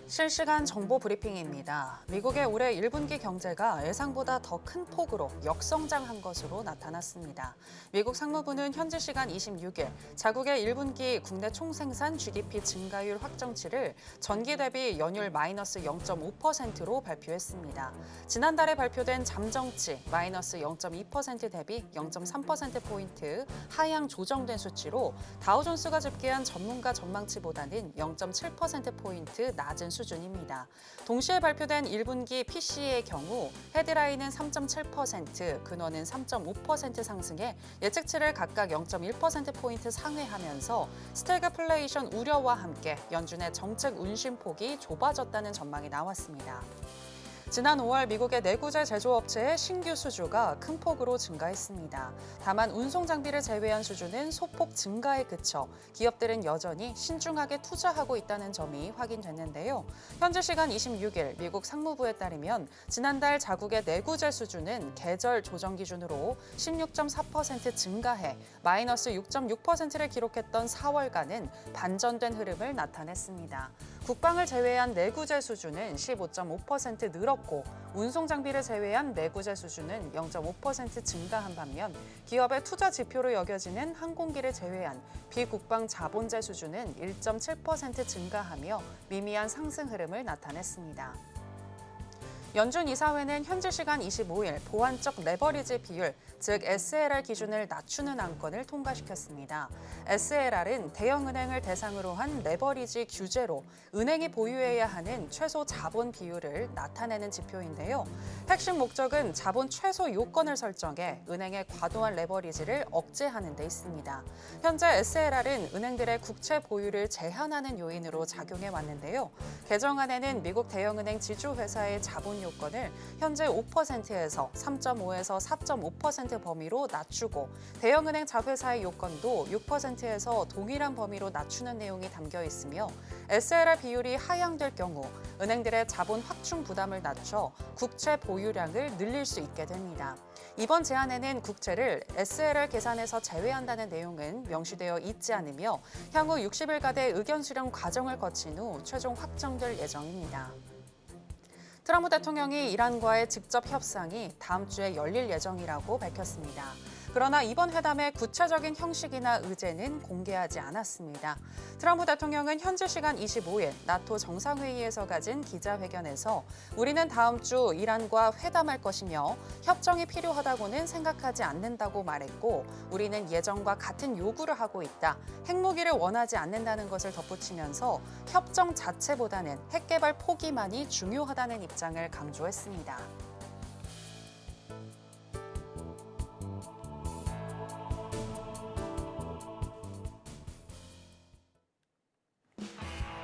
실시간 정보 브리핑입니다. 미국의 올해 1분기 경제가 예상보다 더 큰 폭으로 역성장한 것으로 나타났습니다. 미국 상무부는 현지 시간 26일 자국의 1분기 국내 총생산 GDP 증가율 확정치를 전기 대비 연율 마이너스 0.5%로 발표했습니다. 지난달에 발표된 잠정치 마이너스 0.2% 대비 0.3%포인트 하향 조정된 수치로 다우존스가 집계한 전문가 전망치보다는 0.7%포인트 낮은 수준입니다. 동시에 발표된 1분기 PCE의 경우 헤드라인은 3.7%, 근원은 3.5% 상승해 예측치를 각각 0.1%포인트 상회하면서 스태그플레이션 우려와 함께 연준의 정책 운심폭이 좁아졌다는 전망이 나왔습니다. 지난 5월 미국의 내구재 제조업체의 신규 수주가 큰 폭으로 증가했습니다. 다만 운송 장비를 제외한 수주는 소폭 증가에 그쳐 기업들은 여전히 신중하게 투자하고 있다는 점이 확인됐는데요. 현지 시간 26일 미국 상무부에 따르면 지난달 자국의 내구재 수주는 계절 조정 기준으로 16.4% 증가해 마이너스 6.6%를 기록했던 4월과는 반전된 흐름을 나타냈습니다. 국방을 제외한 내구재 수주는 15.5% 늘었고 운송 장비를 제외한 내구재 수주는 0.5% 증가한 반면 기업의 투자 지표로 여겨지는 항공기를 제외한 비국방 자본재 수주는 1.7% 증가하며 미미한 상승 흐름을 나타냈습니다. 연준 이사회는 현지 시간 25일 보완적 레버리지 비율, 즉 SLR 기준을 낮추는 안건을 통과시켰습니다. SLR은 대형은행을 대상으로 한 레버리지 규제로 은행이 보유해야 하는 최소 자본 비율을 나타내는 지표인데요. 핵심 목적은 자본 최소 요건을 설정해 은행의 과도한 레버리지를 억제하는 데 있습니다. 현재 SLR은 은행들의 국채 보유를 제한하는 요인으로 작용해 왔는데요. 개정안에는 미국 대형은행 지주회사의 자본 요건을 현재 5%에서 3.5에서 4.5% 범위로 낮추고 대형은행 자회사의 요건도 6%에서 동일한 범위로 낮추는 내용이 담겨 있으며 SLR 비율이 하향될 경우 은행들의 자본 확충 부담을 낮춰 국채 보유량을 늘릴 수 있게 됩니다. 이번 제안에는 국채를 SLR 계산에서 제외한다는 내용은 명시되어 있지 않으며 향후 60일간의 의견 수렴 과정을 거친 후 최종 확정될 예정입니다. 트럼프 대통령이 이란과의 직접 협상이 다음 주에 열릴 예정이라고 밝혔습니다. 그러나 이번 회담의 구체적인 형식이나 의제는 공개하지 않았습니다. 트럼프 대통령은 현지 시간 25일 나토 정상회의에서 가진 기자회견에서 우리는 다음 주 이란과 회담할 것이며 협정이 필요하다고는 생각하지 않는다고 말했고 우리는 예정과 같은 요구를 하고 있다. 핵무기를 원하지 않는다는 것을 덧붙이면서 협정 자체보다는 핵 개발 포기만이 중요하다는 입장을 강조했습니다.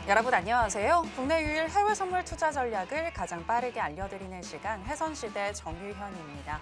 여러분 안녕하세요. 국내 유일 해외 선물 투자 전략을 가장 빠르게 알려드리는 시간 해선시대 정유현입니다.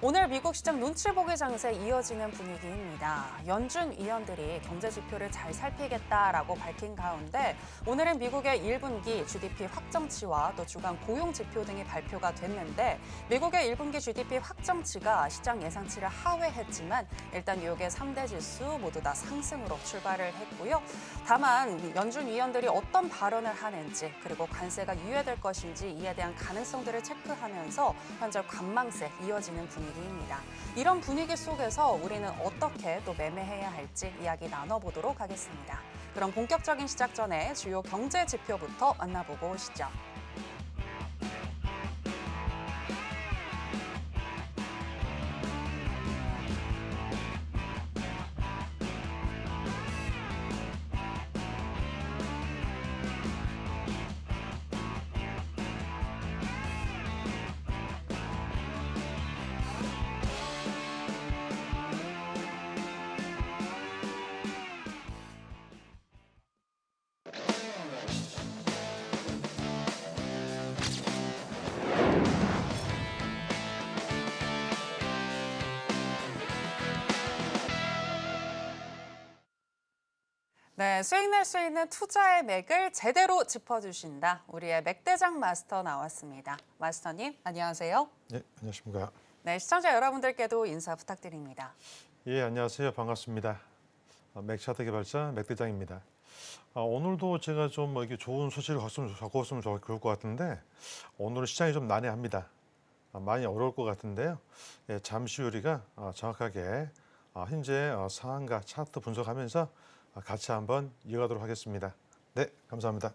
오늘 미국 시장 눈치 보기 장세 이어지는 분위기입니다. 연준 위원들이 경제 지표를 잘 살피겠다라고 밝힌 가운데 오늘은 미국의 1분기 GDP 확정치와 또 주간 고용 지표 등이 발표가 됐는데 미국의 1분기 GDP 확정치가 시장 예상치를 하회했지만 일단 뉴욕의 3대 지수 모두 다 상승으로 출발을 했고요. 다만 연준 위원들이 어떤 발언을 하는지 그리고 관세가 유예될 것인지 이에 대한 가능성들을 체크하면서 현재 관망세 이어지는 분위기입니다. 이런 분위기 속에서 우리는 어떻게 또 매매해야 할지 이야기 나눠보도록 하겠습니다. 그럼 본격적인 시작 전에 주요 경제 지표부터 만나보고 오시죠. 네, 수익 낼 수 있는 투자의 맥을 제대로 짚어주신다. 우리의 맥대장 마스터 나왔습니다. 마스터님, 안녕하세요. 네, 안녕하십니까. 네, 시청자 여러분들께도 인사 부탁드립니다. 예, 안녕하세요. 반갑습니다. 맥차트 개발자 맥대장입니다. 오늘도 제가 좀 이렇게 좋은 소식을 갖고 왔으면 좋을 것 같은데 오늘 시장이 좀 난해합니다. 많이 어려울 것 같은데요. 예, 잠시 후 우리가 정확하게 현재 상한가 차트 분석하면서 같이 한번 이어가도록 하겠습니다. 네, 감사합니다.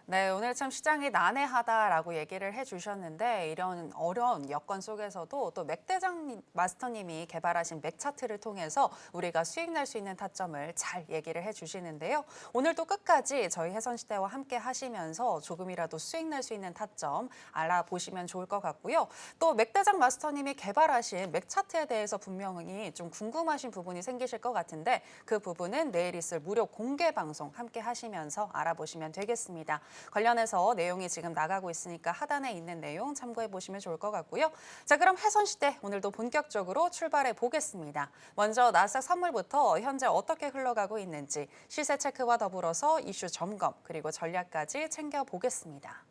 네, 오늘 참 시장이 난해하다라고 얘기를 해주셨는데 이런 어려운 여건 속에서도 또 맥대장 마스터님이 개발하신 맥차트를 통해서 우리가 수익 낼 수 있는 타점을 잘 얘기를 해주시는데요. 오늘도 끝까지 저희 해선시대와 함께 하시면서 조금이라도 수익 낼 수 있는 타점 알아보시면 좋을 것 같고요. 또 맥대장 마스터님이 개발하신 맥차트에 대해서 분명히 좀 궁금하신 부분이 생기실 것 같은데 그 부분은 내일 있을 무료 공개 방송 함께 하시면서 알아보시면 되겠습니다. 관련해서 내용이 지금 나가고 있으니까 하단에 있는 내용 참고해 보시면 좋을 것 같고요. 자, 그럼 해선시대 오늘도 본격적으로 출발해 보겠습니다. 먼저 나스닥 선물부터 현재 어떻게 흘러가고 있는지 시세 체크와 더불어서 이슈 점검 그리고 전략까지 챙겨보겠습니다.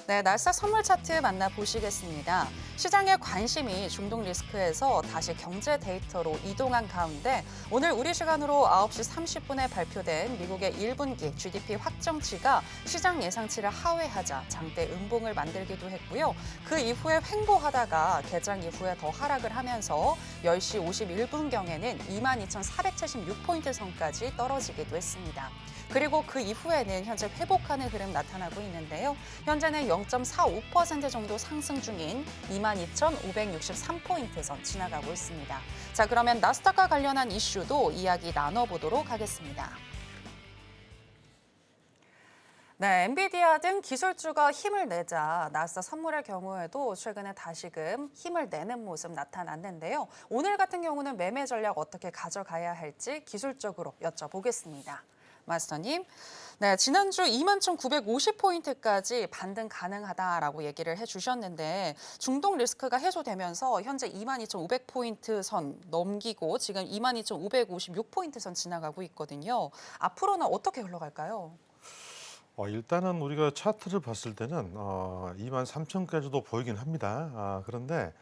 네, 나스닥 선물 차트 만나보시겠습니다. 시장의 관심이 중동 리스크에서 다시 경제 데이터로 이동한 가운데 오늘 우리 시간으로 9시 30분에 발표된 미국의 1분기 GDP 확정치가 시장 예상치를 하회하자 장대 음봉을 만들기도 했고요. 그 이후에 횡보하다가 개장 이후에 더 하락을 하면서 10시 51분경에는 22,476포인트 선까지 떨어지기도 했습니다. 그리고 그 이후에는 현재 회복하는 흐름 나타나고 있는데요. 현재는 0.45% 정도 상승 중인 22,563포인트 선 지나가고 있습니다. 자, 그러면 나스닥과 관련한 이슈도 이야기 나눠보도록 하겠습니다. 네, 엔비디아 등 기술주가 힘을 내자 나스닥 선물의 경우에도 최근에 다시금 힘을 내는 모습 나타났는데요. 오늘 같은 경우는 매매 전략 어떻게 가져가야 할지 기술적으로 여쭤보겠습니다. 마스터님, 네, 지난주 21,950포인트까지 반등 가능하다라고 얘기를 해주셨는데 중동 리스크가 해소되면서 현재 22,500포인트 선 넘기고 지금 22,556포인트 선 지나가고 있거든요. 앞으로는 어떻게 흘러갈까요? 일단은 우리가 차트를 봤을 때는 23,000까지도 보이긴 합니다. 그런데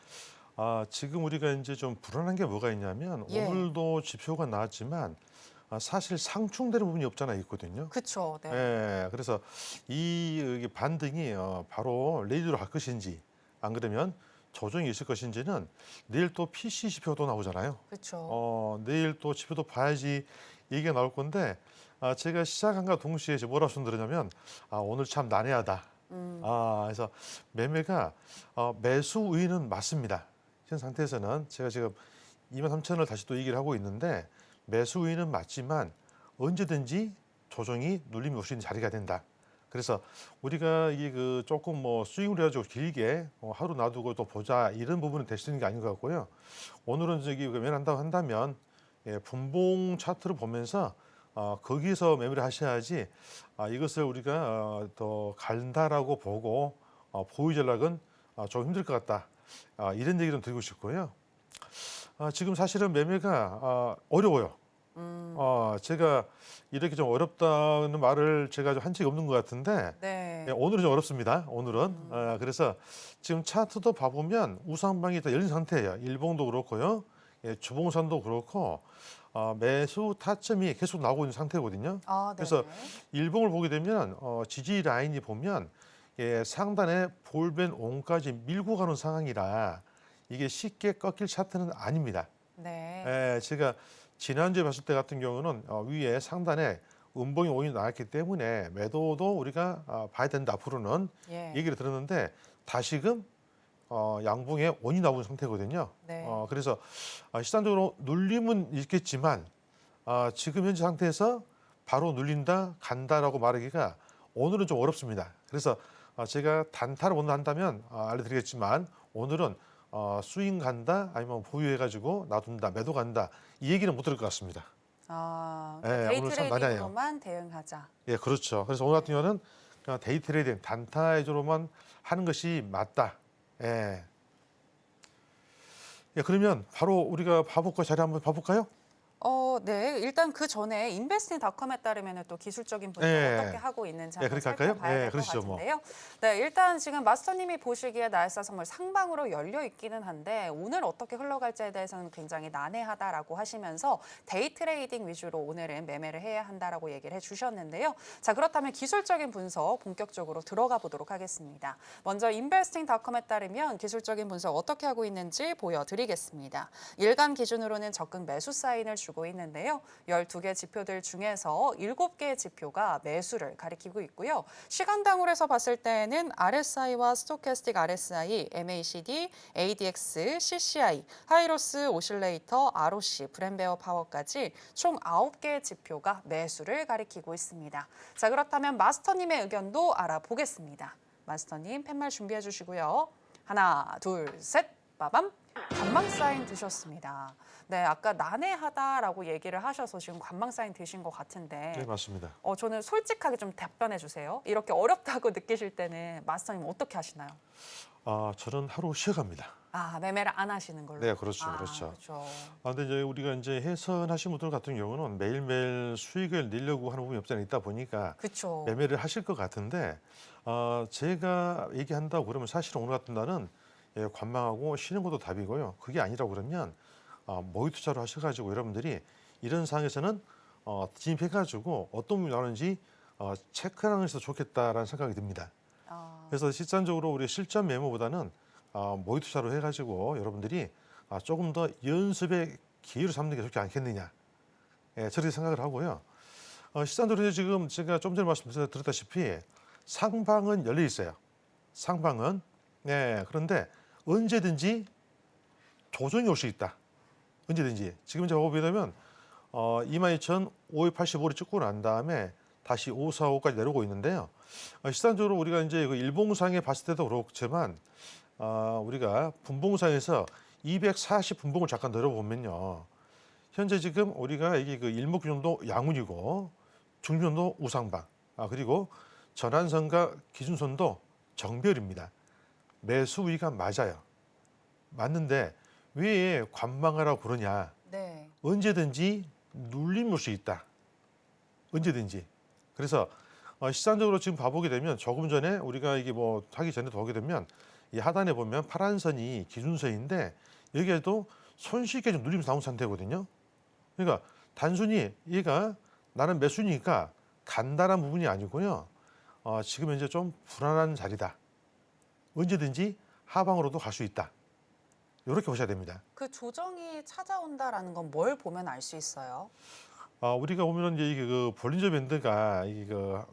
지금 우리가 이제 좀 불안한 게 뭐가 있냐면 예. 오늘도 지표가 나왔지만 사실 상충되는 부분이 없잖아 있거든요. 그렇죠. 네. 예, 그래서 이 반등이 바로 내일로 갈 것인지 안 그러면 조정이 있을 것인지는 내일 또 PC 지표도 나오잖아요. 그렇죠. 내일 또 지표도 봐야지 얘기가 나올 건데 제가 시작한과 동시에 이제 뭐라 말씀드리냐면 오늘 참 난해하다. 그래서 매매가 매수 우위는 맞습니다. 현 상태에서는 제가 지금 23,000을 다시 또 얘기를 하고 있는데 매수 우위는 맞지만 언제든지 조정이 눌림이 올 수 있는 자리가 된다. 그래서 우리가 이게 조금 수익을 해가지고 길게 하루 놔두고 또 보자 이런 부분은 될 수 있는 게 아닌 것 같고요. 오늘은 매매한다고 한다면 분봉 차트를 보면서 거기서 매매를 하셔야지 이것을 우리가 더 간다라고 보고 보유 전략은 좀 힘들 것 같다. 이런 얘기 좀 드리고 싶고요. 지금 사실은 매매가 어려워요. 제가 이렇게 좀 어렵다는 말을 제가 한 적이 없는 것 같은데 네. 오늘은 좀 어렵습니다. 오늘은. 그래서 지금 차트도 봐보면 우상방이 다 열린 상태예요. 일봉도 그렇고요. 주봉선도 그렇고 매수 타점이 계속 나오고 있는 상태거든요. 네. 그래서 일봉을 보게 되면 지지 라인이 보면 상단에 볼벤 온까지 밀고 가는 상황이라 이게 쉽게 꺾일 차트는 아닙니다. 네. 제가 지난주에 봤을 때 같은 경우는 위에 상단에 음봉이 오이 나왔기 때문에 매도도 우리가 봐야 된다 앞으로는 예. 얘기를 들었는데 다시금 양봉에 원이 나온 상태거든요. 네. 그래서 시장적으로 눌림은 있겠지만 지금 현재 상태에서 바로 눌린다 간다라고 말하기가 오늘은 좀 어렵습니다. 그래서 제가 단타를 먼저 한다면 알려드리겠지만 오늘은 스윙 간다 아니면 보유해가지고 놔둔다 매도 간다 이 얘기는 못 들을 것 같습니다. 데이 오늘 참 난해해요. 트레이딩으로만 대응하자. 예, 그렇죠. 그래서 오늘 같은 경우는 그냥 데이 트레이딩 단타 위주로만 하는 것이 맞다. 예, 그러면 바로 우리가 자리 한번 봐볼까요? 네. 일단 그 전에 인베스팅닷컴에 따르면 또 기술적인 분석 예. 어떻게 하고 있는지 예, 한번 그렇게 할까요? 살펴봐야 예, 될 것 그러시죠, 뭐. 같은데요. 네, 일단 지금 마스터님이 보시기에 날짜 선물 상방으로 열려 있기는 한데 오늘 어떻게 흘러갈지에 대해서는 굉장히 난해하다라고 하시면서 데이 트레이딩 위주로 오늘은 매매를 해야 한다라고 얘기를 해주셨는데요. 자, 그렇다면 기술적인 분석 본격적으로 들어가 보도록 하겠습니다. 먼저 인베스팅닷컴에 따르면 기술적인 분석 어떻게 하고 있는지 보여드리겠습니다. 일간 기준으로는 적극 매수 사인을 주고 있는데요. 12개 지표들 중에서 7개의 지표가 매수를 가리키고 있고요. 시간당으로 해서 봤을 때는 RSI와 스토캐스틱 RSI, MACD, ADX, CCI, 하이로스 오실레이터, ROC, 브랜베어 파워까지 총 9개의 지표가 매수를 가리키고 있습니다. 자, 그렇다면 마스터님의 의견도 알아보겠습니다. 마스터님 팻말 준비해 주시고요. 하나, 둘, 셋, 빠밤. 관망 사인 드셨습니다. 네, 아까 난해하다라고 얘기를 하셔서 지금 관망 사인 드신 것 같은데. 네, 맞습니다. 저는 솔직하게 좀 답변해 주세요. 이렇게 어렵다고 느끼실 때는 마스터님 어떻게 하시나요? 저는 하루 쉬어갑니다. 매매를 안 하시는 걸로. 네, 그렇죠, 그렇죠. 그렇죠. 근데 이제 우리가 이제 해선하신 분들 같은 경우는 매일매일 수익을 내려고 하는 부분이 없잖아요. 있다 보니까 그렇죠. 매매를 하실 것 같은데 제가 얘기한다고 그러면 사실은 오늘 같은 날은 관망하고 쉬는 것도 답이고요. 그게 아니라 그러면 모의 투자로 하셔가지고 여러분들이 이런 상황에서는 진입해가지고 어떤 부분이 나오는지 체크하는 것이 더 좋겠다라는 생각이 듭니다. 그래서 실질적으로 우리 실전 메모보다는 모의 투자로 해가지고 여러분들이 조금 더 연습의 기회로 삼는 게 좋지 않겠느냐. 저렇게 생각을 하고요. 실질적으로 지금 제가 좀 전에 말씀드렸다시피 상방은 열려 있어요. 상방은. 네, 그런데 언제든지 조정이 올 수 있다. 언제든지. 지금 제가 보게 되면 22,585를 찍고 난 다음에 다시 545까지 내려오고 있는데요. 실질적으로 우리가 이제 그 일봉상에 봤을 때도 그렇지만 우리가 분봉상에서 240 분봉을 잠깐 내려보면요. 현재 지금 우리가 이게 그 일목균형도 양운이고 중견도 우상방, 그리고 전환선과 기준선도 정별입니다. 매수 우위가 맞아요. 맞는데 왜 관망하라고 그러냐? 네. 언제든지 눌림 올 수 있다. 언제든지. 그래서 시장적으로 지금 봐보게 되면 조금 전에 우리가 이게 뭐 하기 전에 보게 되면 이 하단에 보면 파란 선이 기준선인데 여기에도 손쉽게 좀 눌리면서 나온 상태거든요. 그러니까 단순히 얘가 나는 매수니까 간단한 부분이 아니고요. 지금 현재 좀 불안한 자리다. 언제든지 하방으로도 갈 수 있다. 이렇게 보셔야 됩니다. 그 조정이 찾아온다라는 건 뭘 보면 알 수 있어요? 우리가 보면 이제 이게 그 볼린저 밴드가 이게 그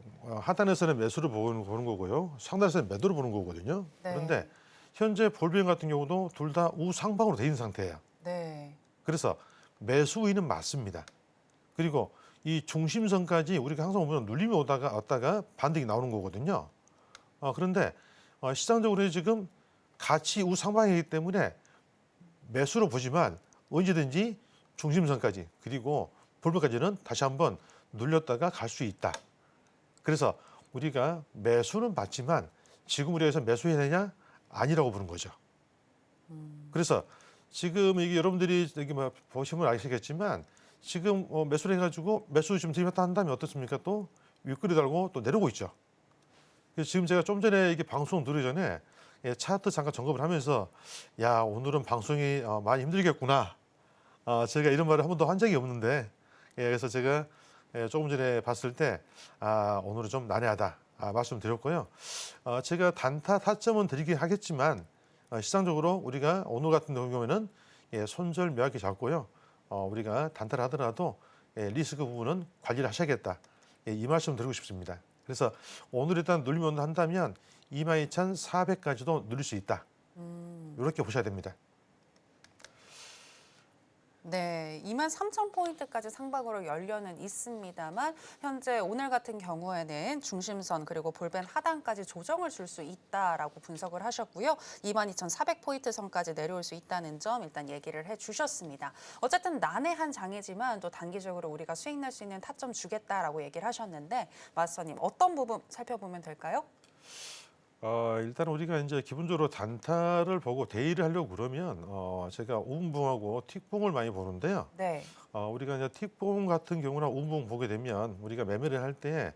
하단에서는 매수를 보는 거고요, 상단에서는 매도를 보는 거거든요. 네. 그런데 현재 볼빈 같은 경우도 둘 다 우상방으로 돼 있는 상태예요. 네. 그래서 매수 우위는 맞습니다. 그리고 이 중심선까지 우리가 항상 보면 눌림이 왔다가 반등이 나오는 거거든요. 그런데 시장적으로 지금 같이 우상방이기 때문에 매수로 보지만 언제든지 중심선까지 그리고 볼펜까지는 다시 한번 눌렸다가 갈 수 있다. 그래서 우리가 매수는 맞지만 지금 우리가 여기서 매수해야 되냐? 아니라고 보는 거죠. 그래서 지금 이게 여러분들이 여기 뭐 보시면 아시겠지만 지금 매수를 해가지고 매수 지금 들이받다 한 다음에 어떻습니까? 또 윗꼬리 달고 또 내려오고 있죠. 그래서 지금 제가 좀 전에 이게 방송 들기 전에 차트 잠깐 점검을 하면서 야, 오늘은 방송이 많이 힘들겠구나. 제가 이런 말을 한 번도 한 적이 없는데 그래서 제가 조금 전에 봤을 때 오늘은 좀 난해하다 말씀드렸고요. 제가 단타 타점은 드리긴 하겠지만 시장적으로 우리가 오늘 같은 경우에는 손절 명확히 잡고요. 우리가 단타를 하더라도 리스크 부분은 관리를 하셔야겠다. 이 말씀 드리고 싶습니다. 그래서 오늘 일단 눌리면 한다면 22,400까지도 누릴 수 있다. 이렇게 보셔야 됩니다. 네, 23,000포인트까지 상방으로 열려는 있습니다만 현재 오늘 같은 경우에는 중심선 그리고 볼펜 하단까지 조정을 줄 수 있다라고 분석을 하셨고요. 22,400포인트 선까지 내려올 수 있다는 점 일단 얘기를 해주셨습니다. 어쨌든 난해한 장이지만 또 단기적으로 우리가 수익 낼 수 있는 타점 주겠다라고 얘기를 하셨는데 마스터님 어떤 부분 살펴보면 될까요? 일단 우리가 이제 기본적으로 단타를 보고 대의를 하려고 그러면 제가 우분봉하고 틱봉을 많이 보는데요. 네. 우리가 이제 틱봉 같은 경우나 우분봉 보게 되면 우리가 매매를 할 때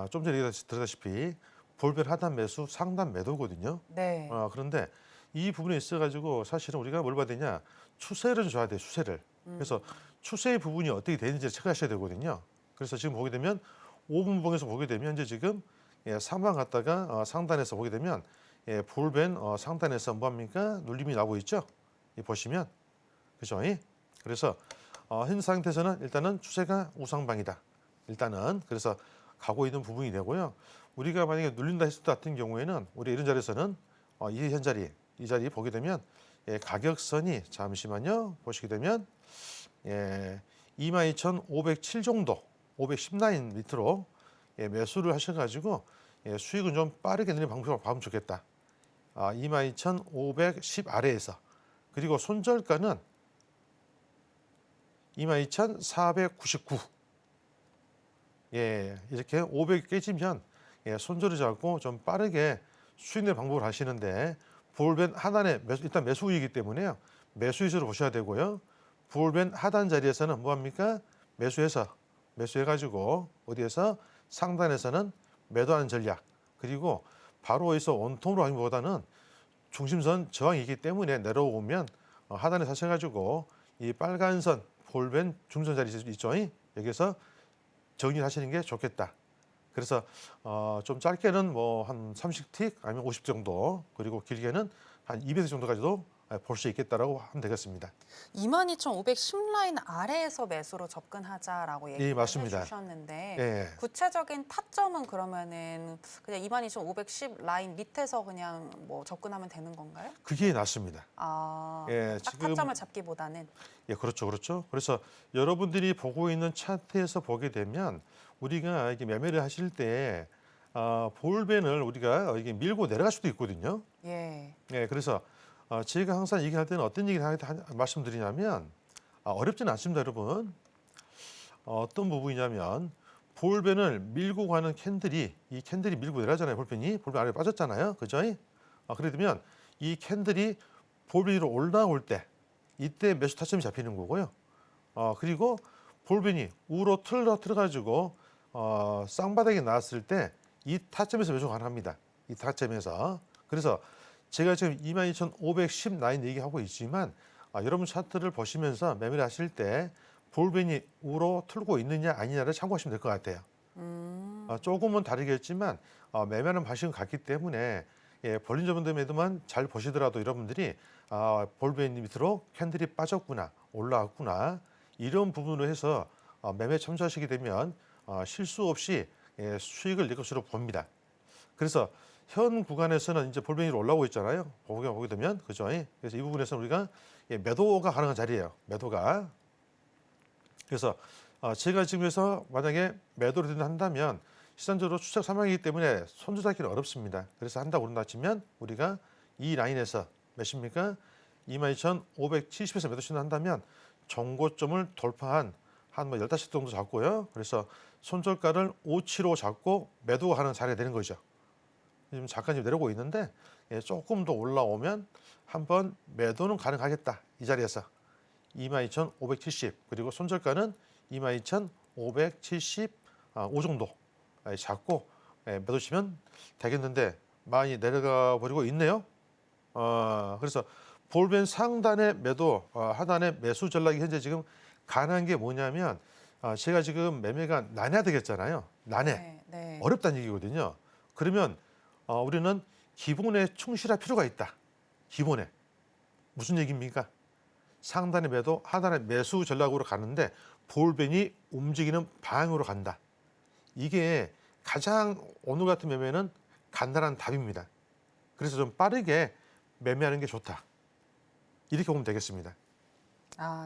좀 전에 들었다시피 볼벨 하단 매수, 상단 매도거든요. 네. 그런데 이 부분에 있어가지고 사실은 우리가 뭘 봐야 되냐, 추세를 줘야 돼, 추세를. 그래서 추세의 부분이 어떻게 되는지를 체크하셔야 되거든요. 그래서 지금 보게 되면 5분봉에서 보게 되면 현재 지금 상방 갔다가 상단에서 보게 되면 볼벤 상단에서 뭐합니까? 눌림이 나고 있죠. 보시면 그죠? 그래서 현 상태에서는 일단은 추세가 우상방이다. 일단은 그래서 가고 있는 부분이 되고요. 우리가 만약에 눌린다 했을 때 같은 경우에는 우리 이런 자리에서는 이 자리 보게 되면 가격선이 잠시만요. 보시게 되면 22,507 정도, 510 라인 밑으로 매수를 하셔가지고 수익은 좀 빠르게 내는 방법으로 봐면 좋겠다. 22,510 아래에서, 그리고 손절가는 22,499. 이렇게 500 깨지면 손절을 잡고 좀 빠르게 수익 내는 방법을 하시는데, 볼벤 하단에 일단 매수 우위이기 때문에요. 매수 위주로 보셔야 되고요. 볼벤 하단 자리에서는 뭐합니까? 매수해가지고 어디에서 상단에서는 매도하는 전략, 그리고 바로 어디서 원통으로 하기보다는 중심선 저항이기 때문에 내려오면 하단에 사셔가지고 이 빨간 선 볼벤 중선 자리 있죠? 여기서 정리를 하시는 게 좋겠다. 그래서 좀 짧게는 뭐 한 30틱 아니면 50 정도, 그리고 길게는 한 200 정도까지도 볼 수 있겠다라고 하면 되겠습니다. 22,510 라인 아래에서 매수로 접근하자라고 얘기를 맞습니다. 해주셨는데 구체적인 타점은 그러면은 그냥 22,510 라인 밑에서 그냥 뭐 접근하면 되는 건가요? 그게 낫습니다. 딱 지금 타점을 잡기보다는. 그렇죠, 그렇죠. 그래서 여러분들이 보고 있는 차트에서 보게 되면 우리가 이게 매매를 하실 때 볼벤을 우리가 이게 밀고 내려갈 수도 있거든요. 그래서 제가 항상 얘기할 때는 어떤 얘기를 말씀드리냐면 어렵지는 않습니다, 여러분. 어떤 부분이냐면 볼벤을 밀고 가는 캔들이, 이 캔들이 밀고 내려가잖아요. 볼벤 아래에 빠졌잖아요, 그죠? 그러면 이 캔들이 볼벤 위로 올라올 때 이때 매수 타점이 잡히는 거고요. 그리고 볼벤이 우로 틀어가지고 쌍바닥에 나왔을 때 이 타점에서 매수가 가능합니다. 이 타점에서. 그래서 제가 지금 22,510 라인 얘기하고 있지만 여러분 차트를 보시면서 매매를 하실 때 볼벤이 우로 틀고 있느냐 아니냐를 참고하시면 될 것 같아요. 조금은 다르겠지만 매매하는 방식은 같기 때문에 볼린 저번에도만 잘 보시더라도 여러분들이 볼벤 밑으로 캔들이 빠졌구나, 올라왔구나, 이런 부분으로 해서 매매 참조하시게 되면 실수 없이 수익을 낼 것으로 봅니다. 그래서 현 구간에서는 이제 볼벤 위로 올라오고 있잖아요. 보게 되면 그죠? 그래서 이 부분에서 우리가 매도가 가능한 자리예요. 매도가. 그래서 제가 지금에서 만약에 매도를 한다면 시장적으로 추적 상황이기 때문에 손절 잡기는 어렵습니다. 그래서 한다고 그런다 치면 우리가 이 라인에서 몇입니까? 22,570에서 매도 신한다면 정고점을 돌파한 한 15시 정도 잡고요. 그래서 손절가를 575 잡고 매도가 가는 자리가 되는 거죠. 지금 잠깐 내려오고 있는데 조금 더 올라오면 한번 매도는 가능하겠다. 이 자리에서 22,570, 그리고 손절가는 22,575 정도 잡고 매도 치면 되겠는데 많이 내려가 버리고 있네요. 그래서 볼벤 상단의 매도, 하단의 매수 전략이 현재 지금 가능한 게 뭐냐면 제가 지금 매매가 난해야 되겠잖아요. 난해. 어렵다는 얘기거든요. 그러면 우리는 기본에 충실할 필요가 있다. 기본에. 무슨 얘기입니까? 상단의 매도, 하단의 매수 전략으로 가는데 볼벤이 움직이는 방향으로 간다. 이게 가장 오늘 같은 매매는 간단한 답입니다. 그래서 좀 빠르게 매매하는 게 좋다. 이렇게 보면 되겠습니다.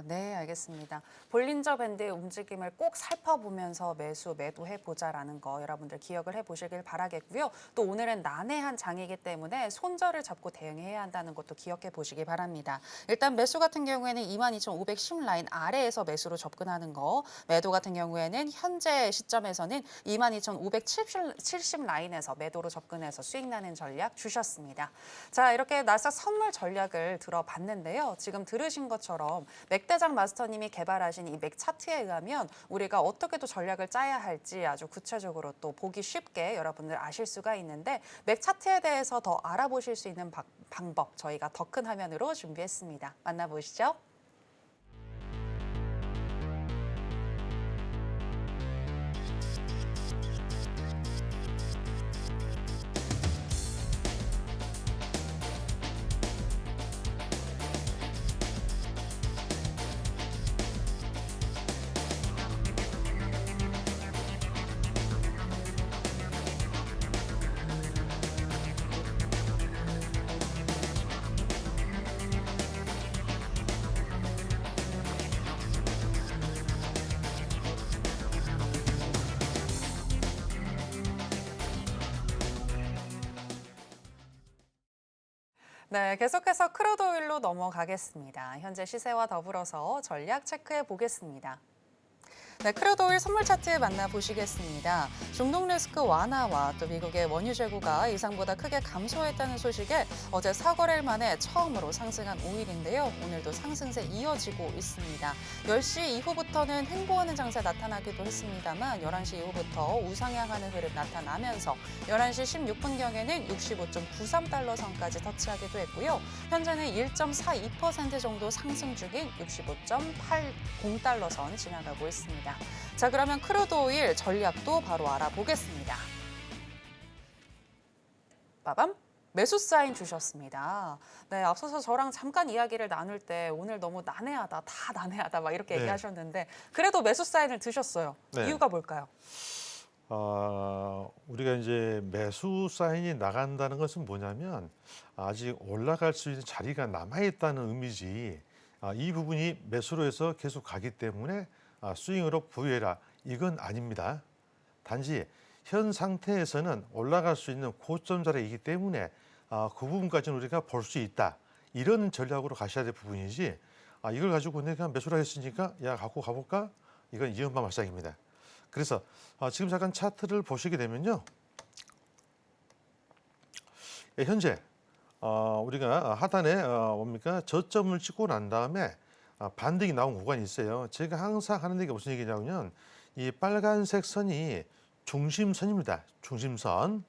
네, 알겠습니다. 볼린저 밴드의 움직임을 꼭 살펴보면서 매수, 매도해보자라는 거 여러분들 기억을 해보시길 바라겠고요. 또 오늘은 난해한 장이기 때문에 손절을 잡고 대응해야 한다는 것도 기억해 보시기 바랍니다. 일단 매수 같은 경우에는 22,510 라인 아래에서 매수로 접근하는 거, 매도 같은 경우에는 현재 시점에서는 22,570 라인에서 매도로 접근해서 수익 나는 전략 주셨습니다. 자, 이렇게 나스닥 선물 전략을 들어봤는데요. 지금 들으신 것처럼 맥대장 마스터님이 개발하신 이 맥 차트에 의하면 우리가 어떻게 또 전략을 짜야 할지 아주 구체적으로 또 보기 쉽게 여러분들 아실 수가 있는데 맥 차트에 대해서 더 알아보실 수 있는 방법 저희가 더 큰 화면으로 준비했습니다. 만나보시죠. 네, 계속해서 크루드 오일로 넘어가겠습니다. 현재 시세와 더불어서 전략 체크해 보겠습니다. 네, 크루드 오일 선물 차트 만나보시겠습니다. 중동 리스크 완화와 또 미국의 원유 재고가 예상보다 크게 감소했다는 소식에 어제 4거래일 만에 처음으로 상승한 오일인데요. 오늘도 상승세 이어지고 있습니다. 10시 이후부터는 횡보하는 장세 나타나기도 했습니다만 11시 이후부터 우상향하는 흐름 나타나면서 11시 16분경에는 65.93달러 선까지 터치하기도 했고요. 현재는 1.42% 정도 상승 중인 65.80달러 선 지나가고 있습니다. 자, 그러면 크루드 오일 전략도 바로 알아보겠습니다. 빠밤! 매수 사인 주셨습니다. 네, 앞서서 저랑 잠깐 이야기를 나눌 때 오늘 너무 난해하다, 다 난해하다 막 이렇게 얘기하셨는데 그래도 매수 사인을 드셨어요. 네. 이유가 뭘까요? 우리가 이제 매수 사인이 나간다는 것은 뭐냐면 아직 올라갈 수 있는 자리가 남아있다는 의미지 이 부분이 매수로 해서 계속 가기 때문에 스윙으로 부여해라 이건 아닙니다. 단지 현 상태에서는 올라갈 수 있는 고점 자리이기 때문에 그 부분까지는 우리가 볼 수 있다. 이런 전략으로 가셔야 될 부분이지 이걸 가지고 내가 매수를 했으니까 야 갖고 가볼까? 이건 이연마 말상입니다. 그래서 지금 잠깐 차트를 보시게 되면요. 현재 우리가 하단에 뭡니까? 저점을 찍고 난 다음에 반등이 나온 구간이 있어요. 제가 항상 하는 얘기가 무슨 얘기냐면 이 빨간색 선이 중심선입니다. 중심선.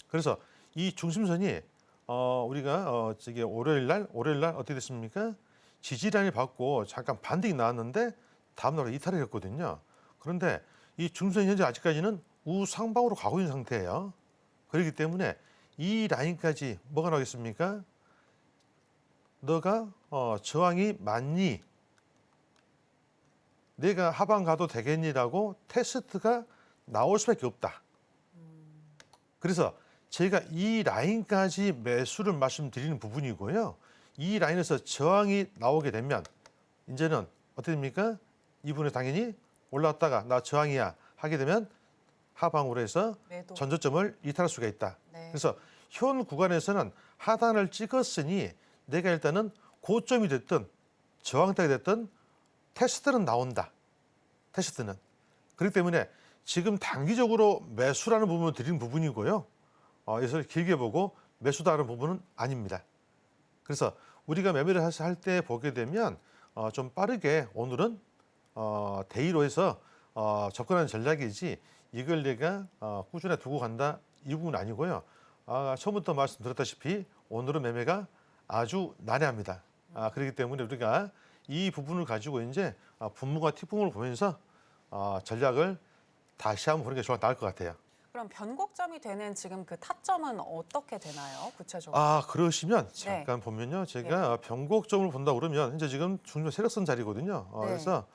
그래서 이 중심선이 우리가 저기 월요일 날 어떻게 됐습니까? 지지라인을 받고 잠깐 반등이 나왔는데 다음 날 이탈을 했거든요. 그런데 이 중심선이 현재 아직까지는 우상방으로 가고 있는 상태예요. 그렇기 때문에 이 라인까지 뭐가 나오겠습니까? 너가 저항이 맞니? 내가 하방 가도 되겠니라고 테스트가 나올 수밖에 없다. 그래서 제가 이 라인까지 매수를 말씀드리는 부분이고요. 이 라인에서 저항이 나오게 되면 이제는 어떻게 됩니까? 이분은 당연히 올라왔다가 나 저항이야 하게 되면 하방으로 해서 매도. 전저점을 이탈할 수가 있다. 네. 그래서 현 구간에서는 하단을 찍었으니 내가 일단은 고점이 됐든 저항대가 됐든 테스트는 나온다. 테스트는. 그렇기 때문에 지금 단기적으로 매수라는 부분을 드리는 부분이고요. 그래서 길게 보고 매수다라는 부분은 아닙니다. 그래서 우리가 매매를 할 때 보게 되면 좀 빠르게 오늘은 데이로 해서 접근하는 전략이지 이걸 내가 꾸준히 두고 간다 이 부분은 아니고요. 처음부터 말씀드렸다시피 오늘은 매매가 아주 난해합니다. 그렇기 때문에 우리가 이 부분을 가지고 이제 분모가 팁분을 보면서 전략을 다시 한번 보는 게 나을 것 같아요. 그럼 변곡점이 되는 지금 그 타점은 어떻게 되나요? 구체적으로? 그러시면 잠깐 보면요. 제가 변곡점을 본다 그러면 현재 지금 중점 세력선 자리거든요. 그래서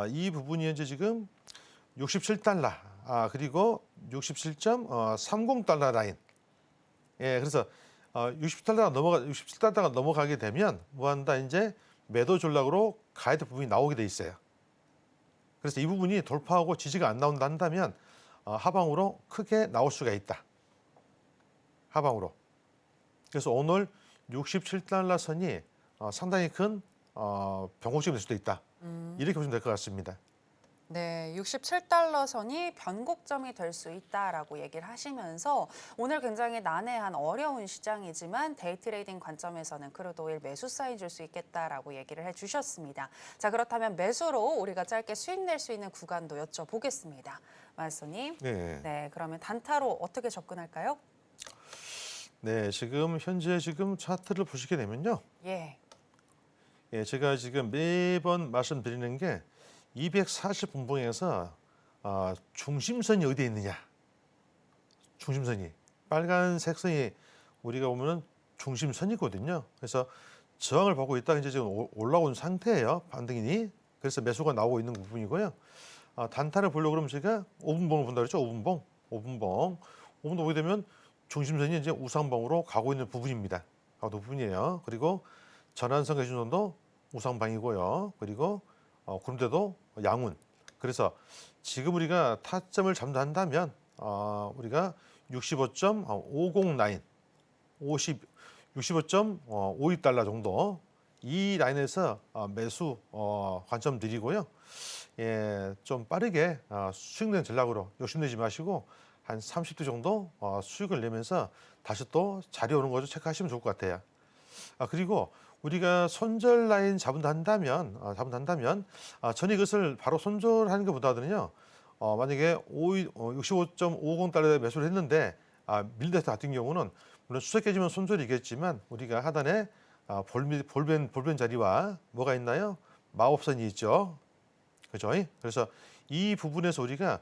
이 부분이 현재 지금 67달러 그리고 67.30달러 라인. 예, 그래서 67달러가 넘어가게 되면 뭐한다 이제 매도 전략으로 가야 될 부분이 나오게 돼 있어요. 그래서 이 부분이 돌파하고 지지가 안 나온다 한다면 하방으로 크게 나올 수가 있다. 하방으로. 그래서 오늘 67달러 선이 상당히 큰 변곡점이 될 수도 있다. 이렇게 보시면 될 것 같습니다. 네, 67달러 선이 변곡점이 될 수 있다라고 얘기를 하시면서 오늘 굉장히 난해한 어려운 시장이지만 데이 트레이딩 관점에서는 크루드 오일 매수 사인 줄 수 있겠다라고 얘기를 해주셨습니다. 자, 그렇다면 매수로 우리가 짧게 수익 낼 수 있는 구간도 여쭤보겠습니다. 마이스터님. 네. 네, 그러면 단타로 어떻게 접근할까요? 네, 지금 현재 차트를 보시게 되면요. 예. 예, 제가 지금 매번 말씀드리는 게 240분봉에서 중심선이 어디에 있느냐. 중심선이. 빨간색 선이 우리가 보면은 중심선이거든요. 그래서 저항을 받고 있다가 이제 지금 올라온 상태예요. 반등이니. 그래서 매수가 나오고 있는 부분이고요. 단타를 보려고 그러면 제가 5분봉을 본다 그랬죠. 5분봉. 5분봉 보게 되면 중심선이 이제 우상방으로 가고 있는 부분입니다. 가고 부분이에요. 그리고 전환선 기준선도 우상방이고요. 그리고 그런데도 양운. 그래서 지금 우리가 타점을 잡는다면 우리가 65.50 라인, 65.52달러 정도 이 라인에서 매수 관점 드리고요. 예, 좀 빠르게 수익 내는 전략으로 욕심내지 마시고 한 30대 정도 수익을 내면서 다시 또 자리 오는 거좀 체크하시면 좋을 것 같아요. 그리고 우리가 손절 라인 잡은다 한다면 저는 이것을 바로 손절하는 것보다는요. 만약에 65.50달러에 매수를 했는데 밀리트 같은 경우는 물론 수익 깨지면 손절이겠지만 우리가 하단에 볼벤 자리와 뭐가 있나요? 마법선이 있죠. 그죠? 그래서 이 부분에서 우리가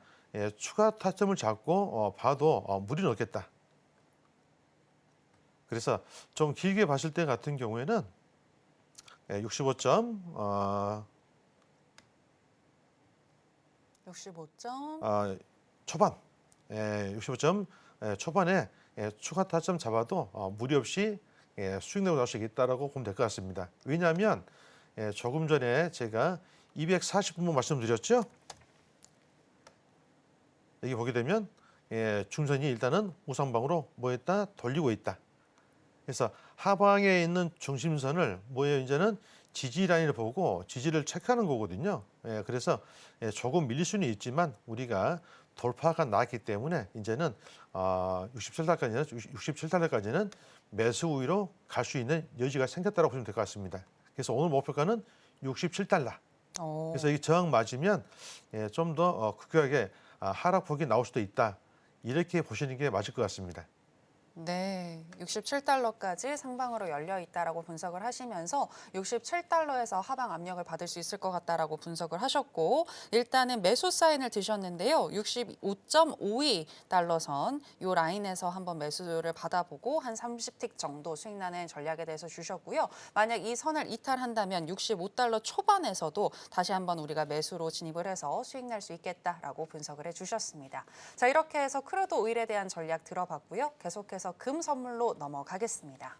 추가 타점을 잡고 봐도 무리는 없겠다. 그래서 좀 길게 봤을 때 같은 경우에는 65점 65점 초반 65점 초반에 추가 타점 잡아도 무리 없이 수익 내고 나올 수 있다라고 보면 될 것 같습니다. 왜냐하면 조금 전에 제가 240분봉 말씀드렸죠. 여기 보게 되면 중선이 일단은 우상방으로 뭐했다 돌리고 있다. 그래서 하방에 있는 중심선을 뭐예요? 이제는 지지 라인을 보고 지지를 체크하는 거거든요. 그래서 조금 밀릴 수는 있지만 우리가 돌파가 나왔기 때문에 이제는 67달러까지는 매수 우위로 갈 수 있는 여지가 생겼다고 보시면 될 것 같습니다. 그래서 오늘 목표가는 67달러. 그래서 이 저항 맞으면 좀 더 급격하게 하락폭이 나올 수도 있다. 이렇게 보시는 게 맞을 것 같습니다. 네, 67달러까지 상방으로 열려 있다라고 분석을 하시면서 67달러에서 하방 압력을 받을 수 있을 것 같다라고 분석을 하셨고 일단은 매수 사인을 드셨는데요. 65.52달러 선 이 라인에서 한번 매수를 받아보고 한 30틱 정도 수익 나는 전략에 대해서 주셨고요. 만약 이 선을 이탈한다면 65달러 초반에서도 다시 한번 우리가 매수로 진입을 해서 수익 낼 수 있겠다라고 분석을 해주셨습니다. 자, 이렇게 해서 크루드 오일에 대한 전략 들어봤고요. 계속해서 금 선물로 넘어가겠습니다.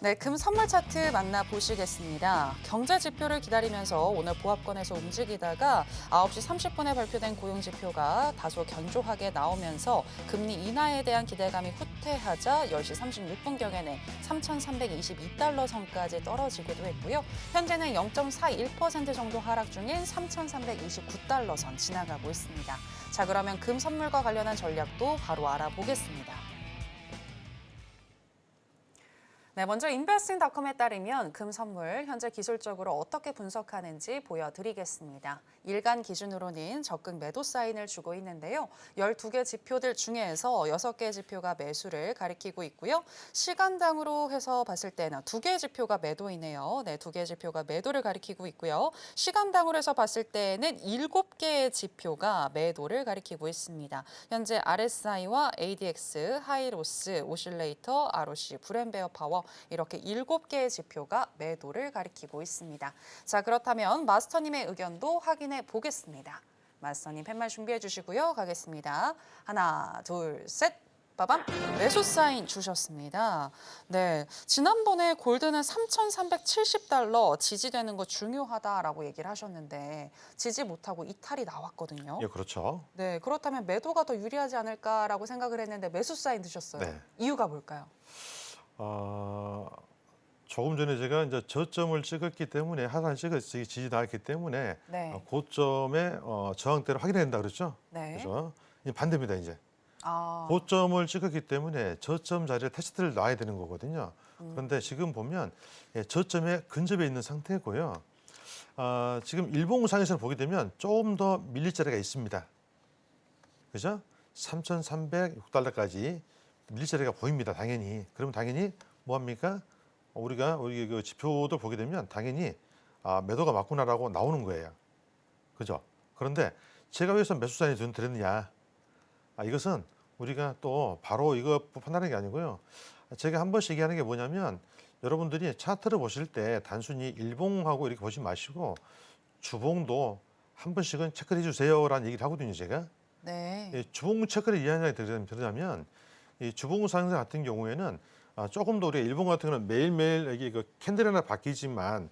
네, 금 선물 차트 만나보시겠습니다. 경제 지표를 기다리면서 오늘 보합권에서 움직이다가 9시 30분에 발표된 고용 지표가 다소 견조하게 나오면서 금리 인하에 대한 기대감이 후퇴하자 10시 36분경에는 3,322달러 선까지 떨어지기도 했고요. 현재는 0.41% 정도 하락 중인 3,329달러 선 지나가고 있습니다. 자, 그러면 금 선물과 관련한 전략도 바로 알아보겠습니다. 네, 먼저 인베스팅닷컴에 따르면 금 선물 현재 기술적으로 어떻게 분석하는지 보여드리겠습니다. 일간 기준으로는 적극 매도 사인을 주고 있는데요. 12개 지표들 중에서 6개 지표가 매수를 가리키고 있고요. 시간당으로 해서 봤을 때는 2개의 지표가 매도이네요. 네, 2개의 지표가 매도를 가리키고 있고요. 시간당으로 해서 봤을 때는 7개의 지표가 매도를 가리키고 있습니다. 현재 RSI와 ADX, 하이로스, 오실레이터, ROC, 브렌베어 파워 이렇게 7개의 지표가 매도를 가리키고 있습니다. 자, 그렇다면 마스터님의 의견도 확인해 보겠습니다. 마스터님 팻말 준비해 주시고요. 가겠습니다. 하나, 둘, 셋. 빠밤! 매수 사인 주셨습니다. 네, 지난번에 골드는 3,370달러 지지되는 거 중요하다라고 얘기를 하셨는데 지지 못하고 이탈이 나왔거든요. 예, 그렇죠. 네, 그렇다면 매도가 더 유리하지 않을까라고 생각을 했는데 매수 사인 드셨어요. 네. 이유가 뭘까요? 조금 전에 제가 이제 저점을 찍었기 때문에 하단 찍었지 지지 나왔기 때문에 네. 고점의 저항대를 확인해야 된다 그랬죠. 네. 그죠? 이 반대입니다 이제. 아, 고점을 찍었기 때문에 저점 자리에 테스트를 놔야 되는 거거든요. 그런데 지금 보면 저점에 근접해 있는 상태고요. 지금 일봉상에서 보게 되면 조금 더 밀릴 자리가 있습니다. 그죠? 3,306달러까지 밀릴 자리가 보입니다. 당연히. 그러면 당연히 뭐합니까? 우리 그 지표들 보게 되면 당연히 매도가 맞구나라고 나오는 거예요. 그죠? 그런데 제가 왜 매수 사인이 드렸느냐? 이것은 우리가 또 바로 이거 판단하는 게 아니고요. 제가 한 번씩 얘기하는 게 뭐냐면 여러분들이 차트를 보실 때 단순히 일봉하고 이렇게 보지 마시고 주봉도 한 번씩은 체크를 해주세요라는 얘기를 하거든요. 제가. 네. 주봉 체크를 이해하냐 들으자면 이 주봉 상승 같은 경우에는 조금 더 우리가 일본 같은 경우는 매일매일 여기 그 캔들이 하나 바뀌지만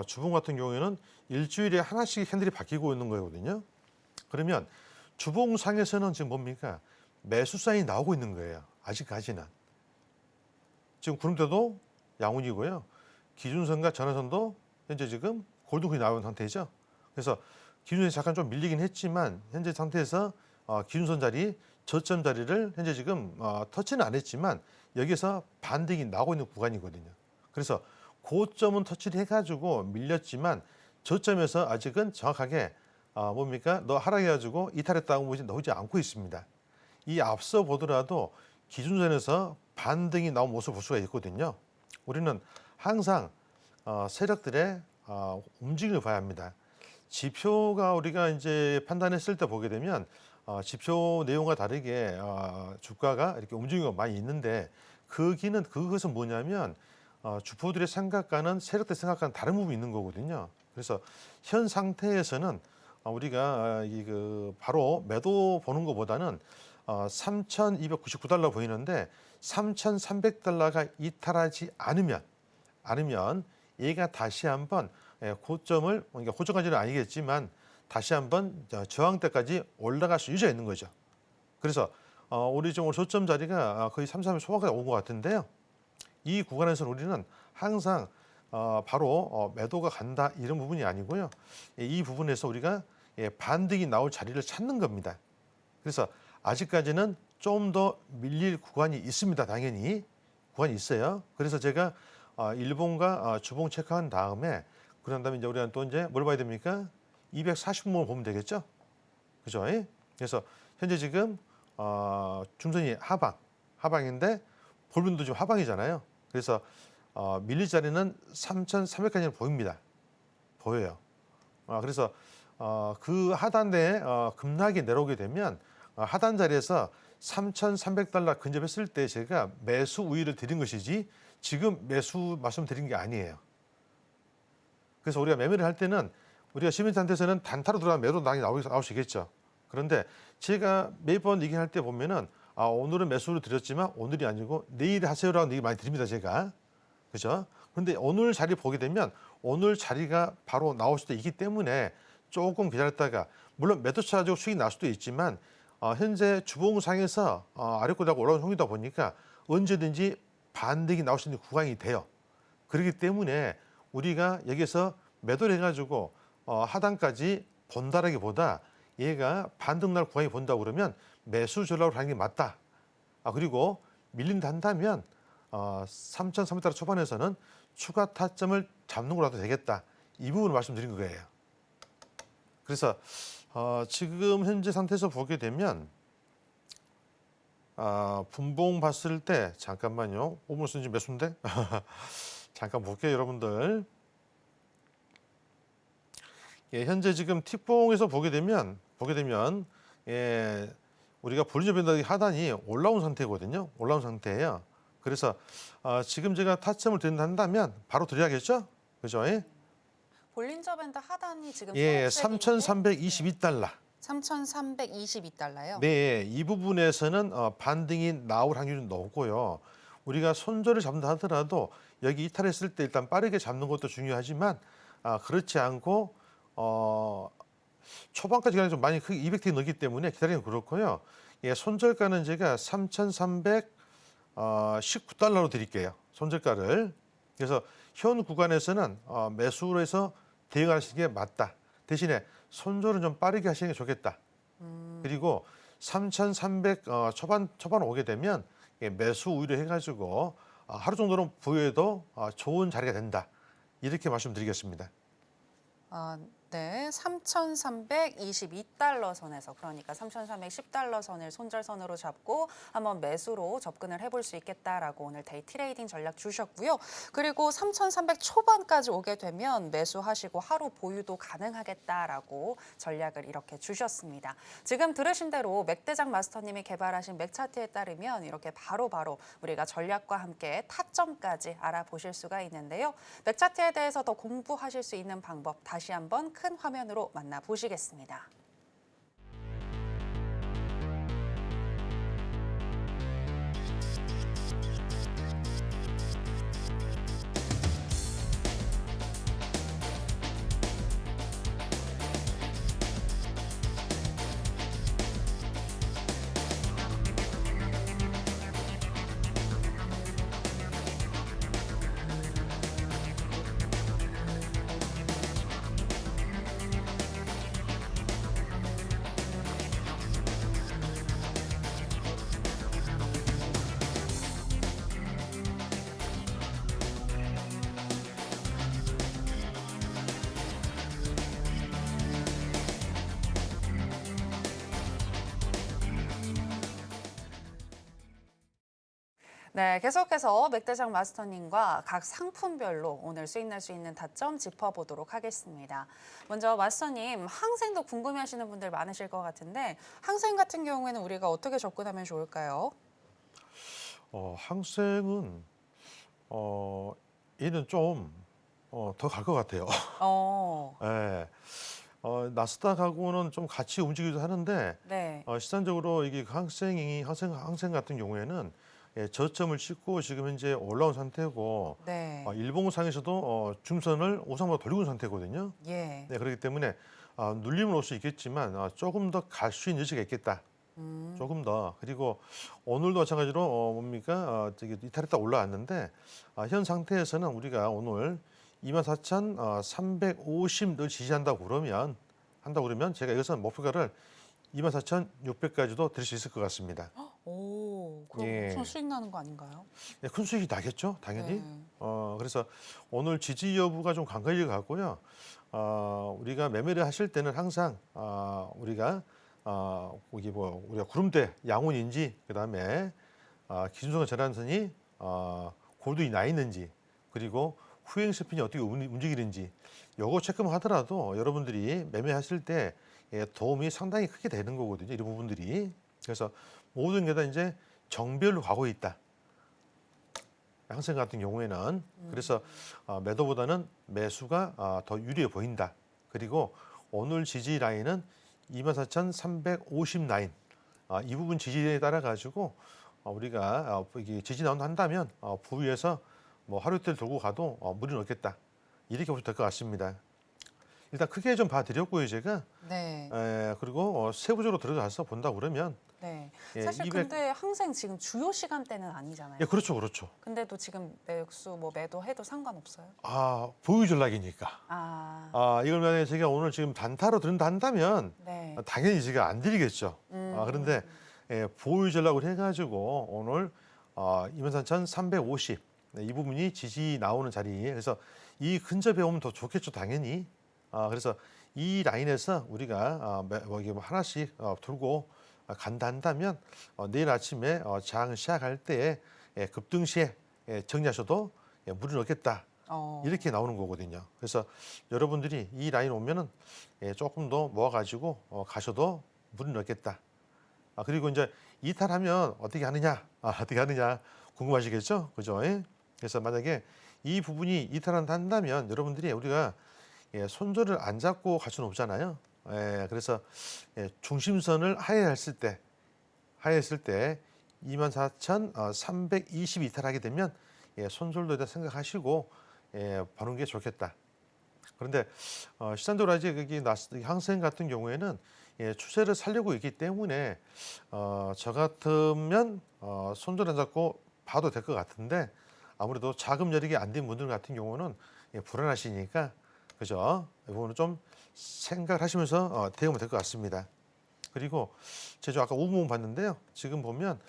주봉 같은 경우에는 일주일에 하나씩 캔들이 바뀌고 있는 거거든요. 그러면 주봉 상에서는 지금 뭡니까? 매수 사인이 나오고 있는 거예요. 아직까지는. 지금 구름대도 양운이고요. 기준선과 전화선도 현재 지금 골든선이 나온 상태죠. 그래서 기준선이 잠깐 좀 밀리긴 했지만 현재 상태에서 기준선 자리, 저점 자리를 현재 지금 터치는 안 했지만 여기서 반등이 나오고 있는 구간이거든요. 그래서 고점은 터치를 해가지고 밀렸지만 저점에서 아직은 정확하게 뭡니까? 너 하락해가지고 이탈했다고 보지 나오지 않고 있습니다. 이 앞서 보더라도 기준선에서 반등이 나온 모습을 볼 수가 있거든요. 우리는 항상 세력들의 움직임을 봐야 합니다. 지표가 우리가 이제 판단했을 때 보게 되면 지표 내용과 다르게 주가가 이렇게 움직임이 많이 있는데 그것은 뭐냐면 주포들의 생각과는 세력들 생각과는 다른 부분이 있는 거거든요. 그래서 현 상태에서는 우리가 바로 매도 보는 것보다는 3,299달러 보이는데 3,300달러가 이탈하지 않으면 얘가 다시 한번 고점을 그러니까 고점까지는 아니겠지만 다시 한번 저항대까지 올라갈 수 유지가 있는 거죠. 그래서 우리 지금 저점 자리가 거의 3,300 소화가 온 것 같은데요. 이 구간에서는 우리는 항상 바로 매도가 간다 이런 부분이 아니고요. 이 부분에서 우리가 반등이 나올 자리를 찾는 겁니다. 그래서 아직까지는 좀 더 밀릴 구간이 있습니다. 당연히 구간이 있어요. 그래서 제가 일봉과 주봉 체크한 다음에 그런 다음에 이제 우리가 또 이제 뭘 봐야 됩니까? 240분을 보면 되겠죠. 그죠? 그래서 현재 지금 중선이 하방인데 볼륨도 지금 하방이잖아요. 그래서 밀릴 자리는 3,300까지는 보입니다. 보여요. 그래서 그 하단대에 급락이 내려오게 되면 하단 자리에서 3,300달러 근접했을 때 제가 매수 우위를 드린 것이지 지금 매수 말씀드린 게 아니에요. 그래서 우리가 매매를 할 때는 우리가 시민 상태에서는 단타로 들어가면 매도 당연히 나오시겠죠. 그런데 제가 매번 얘기할 때 보면은 오늘은 매수를 드렸지만 오늘이 아니고 내일 하세요라는 얘기 많이 드립니다. 제가. 그죠? 그런데 오늘 자리 보게 되면 오늘 자리가 바로 나올 수도 있기 때문에 조금 기다렸다가 물론 매도 쳐가지고 수익이 날 수도 있지만 현재 주봉상에서 아래꼬리하고 올라온 형이다 보니까 언제든지 반등이 나올 수 있는 구간이 돼요. 그렇기 때문에 우리가 여기서 매도를 해가지고 하단까지 본다라기보다 얘가 반등 날 구간이 본다 그러면 매수 전략으로 가는 게 맞다. 그리고 밀린다 한다면 3,300달러 초반에서는 추가 타점을 잡는 거라도 되겠다. 이 부분을 말씀드린 거예요. 그래서 지금 현재 상태에서 보게 되면 분봉 봤을 때 잠깐만요. 5분 쓴지 매수인데 잠깐 볼게요, 여러분들. 현재 지금 틱봉에서 보게 되면 우리가 볼륨 밴드 하단이 올라온 상태거든요. 올라온 상태예요. 그래서 지금 제가 타점을 드린다 한다면 바로 드려야겠죠? 그죠? 볼린저 밴드 하단이 지금 3,322달러. 3,322달러요? 네, 이 부분에서는 반등이 나올 확률이 높고요. 우리가 손절을 잡는다 하더라도 여기 이탈했을 때 일단 빠르게 잡는 것도 중요하지만 그렇지 않고 초반까지 그냥 좀 많이 크게 200티 넣기 때문에 기다리는 그렇고요. 예, 손절가는 제가 3,319달러로 드릴게요. 손절가를. 그래서 현 구간에서는 매수로 해서 대응하시는 게 맞다. 대신에 손절은 좀 빠르게 하시는 게 좋겠다. 그리고 3,300 초반 오게 되면 매수 우위로 해가지고 하루 정도는 보유해도 좋은 자리가 된다. 이렇게 말씀드리겠습니다. 네, 3,322달러 선에서 그러니까 3,310달러 선을 손절선으로 잡고 한번 매수로 접근을 해볼 수 있겠다라고 오늘 데이 트레이딩 전략 주셨고요. 그리고 3,300 초반까지 오게 되면 매수하시고 하루 보유도 가능하겠다라고 전략을 이렇게 주셨습니다. 지금 들으신 대로 맥대장 마스터님이 개발하신 맥차트에 따르면 이렇게 바로바로 우리가 전략과 함께 타점까지 알아보실 수가 있는데요. 맥차트에 대해서 더 공부하실 수 있는 방법 다시 한번 큰 화면으로 만나보시겠습니다. 네, 계속해서 맥대장 마스터님과 각 상품별로 오늘 수익 날 수 있는 타점 짚어보도록 하겠습니다. 먼저 마스터님, 항생도 궁금해하시는 분들 많으실 것 같은데 항생 같은 경우에는 우리가 어떻게 접근하면 좋을까요? 항생은 얘는 좀 더 갈 것 같아요. 어, 예. 나스닥하고는 좀 같이 움직이기도 하는데 네, 시장적으로 이게 항생 같은 경우에는 저점을 찍고 지금 현재 올라온 상태고 네, 일봉상에서도 중선을 우상으로 돌리고 있는 상태거든요. 예, 네, 그렇기 때문에 눌림은 올 수 있겠지만 조금 더 갈 수 있는 여지가 있겠다. 조금 더. 그리고 오늘도 마찬가지로 저기 이탈했다 올라왔는데 현 상태에서는 우리가 오늘 24,350을 지지한다고 그러면 제가 여기서 목표가를 24,600까지도 드릴 수 있을 것 같습니다. 오, 그럼 예. 엄청 수익 나는 거 아닌가요? 네, 큰 수익이 나겠죠, 당연히. 네. 그래서 오늘 지지 여부가 좀 관건일 것 같고요. 우리가 매매를 하실 때는 항상 우리가 우리가 구름대 양운인지 그다음에 기준선과 전환선이 고도히 나 있는지 그리고 후행 스핀이 어떻게 움직이는지 요거 체크만 하더라도 여러분들이 매매하실 때 도움이 상당히 크게 되는 거거든요. 이런 부분들이. 그래서 모든 게 다 이제 정별로 가고 있다. 항생 같은 경우에는 그래서 매도보다는 매수가 더 유리해 보인다. 그리고 오늘 지지 라인은 24,350 라인. 이 부분 지지에 따라 가지고 우리가 이게 지지 나온다 한다면 부위에서 뭐 하루 이틀 돌고 가도 무리는 없겠다. 이렇게 보시면 될 것 같습니다. 일단 크게 좀 봐드렸고요, 제가. 네. 그리고 세부적으로 들어가서 본다 그러면 네. 예, 사실 200 근데 항생 지금 주요 시간대는 아니잖아요. 예, 그렇죠, 그렇죠. 근데도 지금 매수 뭐 매도해도 상관없어요? 보유 전략이니까. 이걸 만약에 제가 오늘 지금 단타로 들은다 한다면 네. 당연히 제가 안 드리겠죠. 그런데 보유 전략을 해가지고 오늘 24,350 이 부분이 지지 나오는 자리에 그래서 이 근접에 오면 더 좋겠죠, 당연히. 그래서 이 라인에서 우리가 이게 뭐 하나씩 들고 간다 한다면 내일 아침에 장 시작할 때에 급등 시에 정리하셔도 무리는 없겠다. 이렇게 나오는 거거든요. 그래서 여러분들이 이 라인 오면은 조금 더 모아가지고 가셔도 무리는 없겠다. 그리고 이제 이탈하면 어떻게 하느냐, 궁금하시겠죠, 그죠? 그래서 만약에 이 부분이 이탈한다 한다면 여러분들이 우리가 손절을 안 잡고 갈 수는 없잖아요. 그래서 중심선을 하회했을 때 24,320 이탈하게 되면 손절도 일단 생각하시고 보는 게 좋겠다. 그런데 시장적으로 이제 여기 항생 같은 경우에는 추세를 살리고 있기 때문에 저 같으면 손절 안 잡고 봐도 될 것 같은데 아무래도 자금 여력이 안 된 분들 같은 경우는 불안하시니까 그죠? 이 부분은 좀 생각을 하시면서 대응하면 될 것 같습니다. 그리고 제가 아까 5분봉 봤는데요. 지금 보면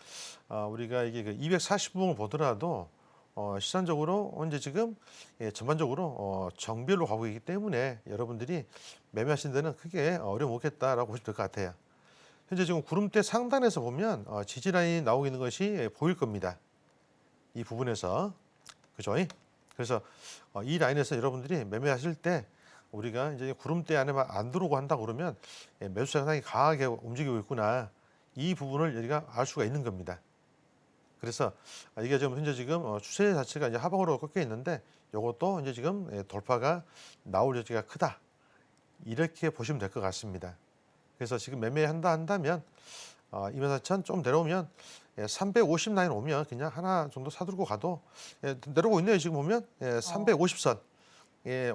우리가 이게 그 240분봉을 보더라도 시장적으로 이제 지금 전반적으로 정비로 가고 있기 때문에 여러분들이 매매하시는 데는 크게 어려움 없겠다라고 보시면 될 것 같아요. 현재 지금 구름대 상단에서 보면 지지 라인이 나오고 있는 것이 보일 겁니다. 이 부분에서 그죠? 그래서 이 라인에서 여러분들이 매매하실 때 우리가 이제 구름대 안에만 안 들어오고 한다 그러면 매수 상당히 강하게 움직이고 있구나. 이 부분을 우리가 알 수가 있는 겁니다. 그래서 이게 지금 현재 지금 추세 자체가 이제 하방으로 꺾여 있는데 이것도 이제 지금 돌파가 나올 여지가 크다. 이렇게 보시면 될 것 같습니다. 그래서 지금 매매한다면 24,000 좀 내려오면 350 라인 오면 그냥 하나 정도 사들고 가도 내려오고 있네요. 지금 보면 350선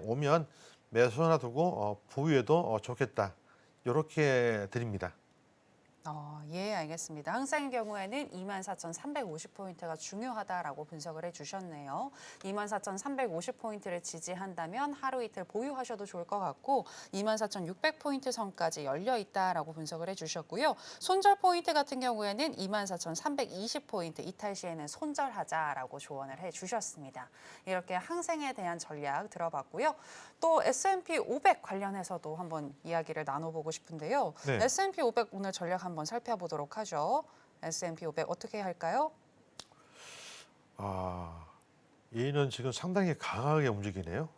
오면 매수 하나 두고 보유해도 좋겠다. 이렇게 드립니다. 예, 알겠습니다. 항상의 경우에는 24,350포인트가 중요하다라고 분석을 해주셨네요. 24,350포인트를 지지한다면 하루 이틀 보유하셔도 좋을 것 같고 24,600포인트 선까지 열려 있다라고 분석을 해주셨고요. 손절 포인트 같은 경우에는 24,320포인트 이탈 시에는 손절하자라고 조언을 해주셨습니다. 이렇게 항생에 대한 전략 들어봤고요. 또 S&P 500 관련해서도 한번 이야기를 나눠보고 싶은데요. 네. S&P 500 오늘 전략 한번 살펴보도록 하죠. S&P 500 어떻게 할까요? 얘는 지금 상당히 강하게 움직이네요.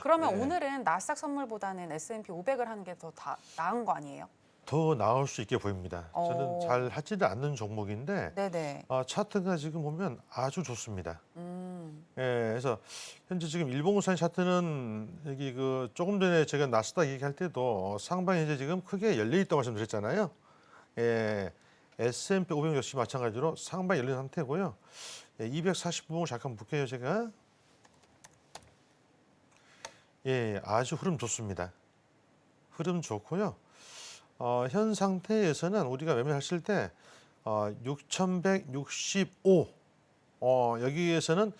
그러면 네. 오늘은 나스닥 선물보다는 S&P 500을 하는 게 더 나은 거 아니에요? 더 나을 수 있게 보입니다. 저는 잘 하지는 않는 종목인데 네네. 차트가 지금 보면 아주 좋습니다. 그래서 현재 지금 일봉우산 차트는 여기 그 조금 전에 제가 나스닥 얘기할 때도 상방이 이제 지금 크게 열려 있다고 말씀드렸잖아요. S&P 500 역시 마찬가지로 상방이 열린 상태고요. 240분봉을 잠깐 볼게요, 제가. 아주 흐름 좋습니다. 흐름 좋고요. 현 상태에서는 우리가 매매하실 때 6,165 여기에서는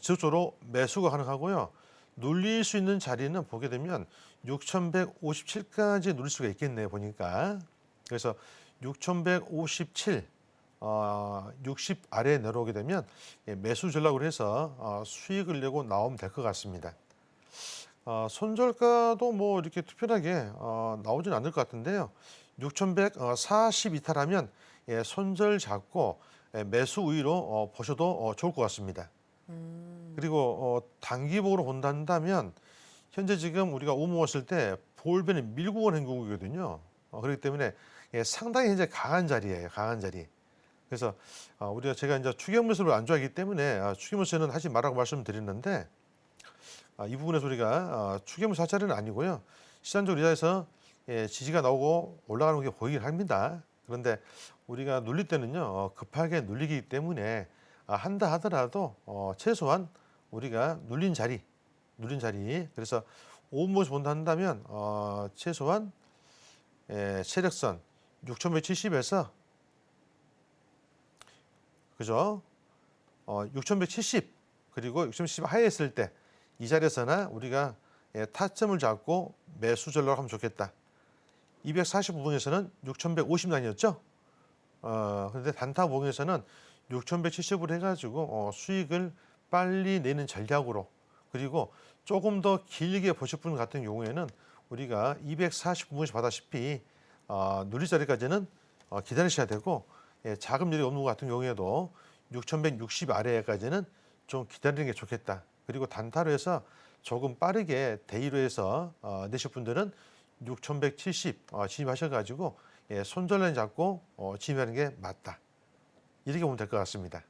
지속적으로 매수가 가능하고요. 눌릴 수 있는 자리는 보게 되면 6,157까지 누릴 수가 있겠네요. 보니까. 그래서 6,157 60 아래에 내려오게 되면 매수 전략으로 해서 수익을 내고 나오면 될 것 같습니다. 손절가도 뭐 이렇게 특별하게 나오진 않을 것 같은데요. 6,140 이탈하면 손절 잡고 매수 우위로 보셔도 좋을 것 같습니다. 그리고 단기복으로 본다면 현재 지금 우리가 오모었을 때 볼벤이 밀고 오는 행국이거든요. 그렇기 때문에 상당히 현재 강한 자리예요. 강한 자리. 그래서 우리가 제가 이제 추격물수를 안 좋아하기 때문에 추격물수는 하지 말라고 말씀드렸는데 이 부분에서 우리가 추격물수 할 자리는 아니고요. 시장적 의자에서 지지가 나오고 올라가는 게 보이긴 합니다. 그런데 우리가 눌릴 때는요 급하게 눌리기 때문에 한다 하더라도 최소한 우리가 눌린 자리 그래서 5분모에서 본다 한다면 최소한 세력선 6,170에서 그죠? 6,170 그리고 6,170 하회했을 때 이 자리에서나 우리가 타점을 잡고 매수 전략을 하면 좋겠다. 245분에서는 6,150 라인이었죠. 그런데 단타 부분에서는 6,170으로 해가지고 수익을 빨리 내는 전략으로 그리고 조금 더 길게 보실 분 같은 경우에는 우리가 249분에서 보다시피 누릴 자리까지는 기다리셔야 되고 자금 여력이 없는 것 같은 경우에도 6,160 아래까지는 좀 기다리는 게 좋겠다. 그리고 단타로 해서 조금 빠르게 데이로 해서 내실 분들은 6,170 진입하셔가지고 손절라인 잡고 진입하는 게 맞다. 이렇게 보면 될 것 같습니다.